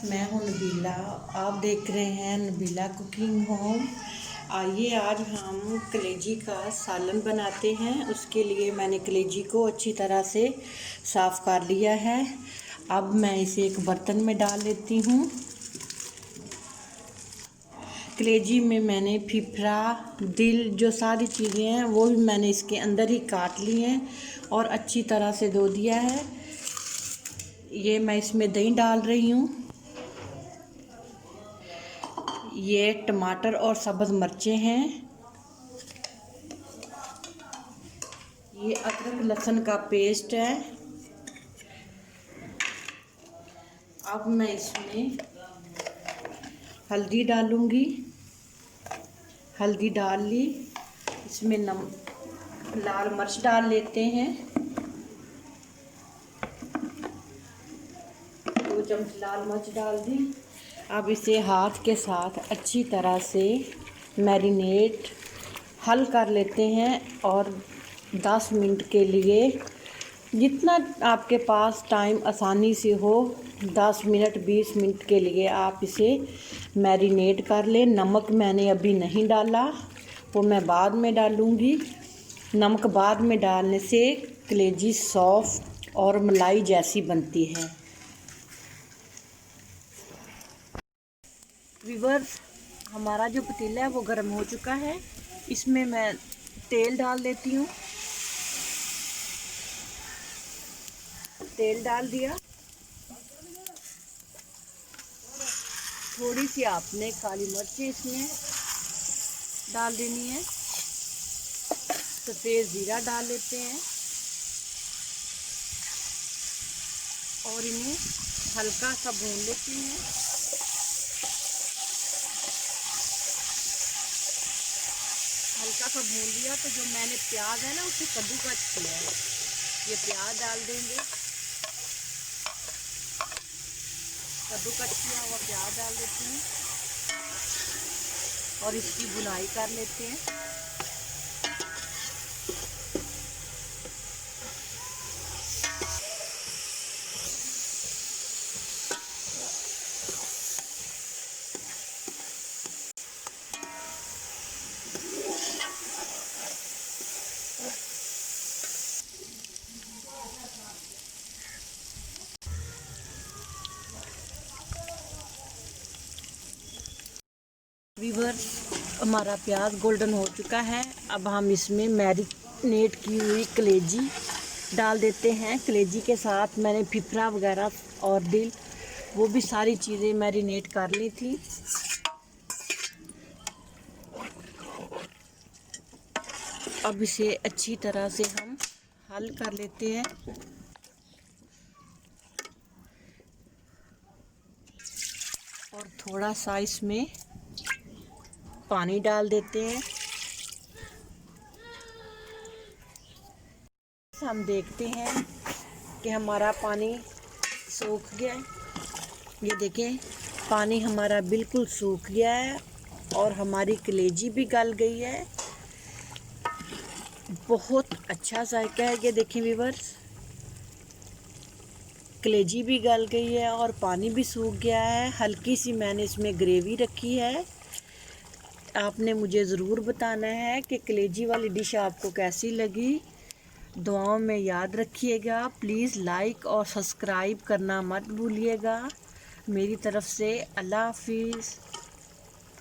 मैं हूं नबीला। आप देख रहे हैं नबीला कुकिंग होम। आइए आज हम कलेजी का सालन बनाते हैं। उसके लिए मैंने कलेजी को अच्छी तरह से साफ़ कर लिया है। अब मैं इसे एक बर्तन में डाल लेती हूँ। कलेजी में मैंने फिफरा, दिल, जो सारी चीज़ें हैं वो भी मैंने इसके अंदर ही काट ली हैं और अच्छी तरह से धो दिया है। ये मैं इसमें दही डाल रही हूँ। ये टमाटर और सब्ज़ मिर्चें हैं। ये अदरक लहसुन का पेस्ट है। अब मैं इसमें हल्दी डालूँगी। हल्दी डाल ली। इसमें लाल मिर्च डाल लेते हैं। 2 चम्मच लाल मिर्च डाल दी। अब इसे हाथ के साथ अच्छी तरह से मैरिनेट हल कर लेते हैं और 10 मिनट के लिए, जितना आपके पास टाइम आसानी से हो, 10 मिनट 20 मिनट के लिए आप इसे मैरिनेट कर लें। नमक मैंने अभी नहीं डाला, वो मैं बाद में डालूँगी। नमक बाद में डालने से कलेजी सॉफ्ट और मलाई जैसी बनती है। व्यूअर्स, हमारा जो पतीला है वो गर्म हो चुका है। इसमें मैं तेल डाल देती हूँ। तेल डाल दिया। थोड़ी सी आपने काली मिर्च इसमें डाल देनी है। सफ़ेद जीरा डाल लेते हैं और इन्हें हल्का सा भून लेते हैं। हल्का सा भून लिया तो जो मैंने प्याज है ना उसे कद्दूकस किया है, ये प्याज डाल देंगे। कद्दूकस किया हुआ प्याज डाल देते हैं और इसकी भुनाई कर लेते हैं। व्यूअर्स, हमारा प्याज गोल्डन हो चुका है। अब हम इसमें मैरिनेट की हुई कलेजी डाल देते हैं। कलेजी के साथ मैंने फिफरा वगैरह और दिल, वो भी सारी चीज़ें मैरिनेट कर ली थी। अब इसे अच्छी तरह से हम हल कर लेते हैं और थोड़ा सा इसमें पानी डाल देते हैं। हम देखते हैं कि हमारा पानी सूख गया है। ये देखें, पानी हमारा बिल्कुल सूख गया है और हमारी कलेजी भी गल गई है। बहुत अच्छा जायका है। ये देखें व्यूअर्स, कलेजी भी गल गई है और पानी भी सूख गया है। हल्की सी मैंने इसमें ग्रेवी रखी है। आपने मुझे ज़रूर बताना है कि कलेजी वाली डिश आपको कैसी लगी। दुआओं में याद रखिएगा। प्लीज़ लाइक और सब्सक्राइब करना मत भूलिएगा। मेरी तरफ़ से अल्लाह हाफिज़।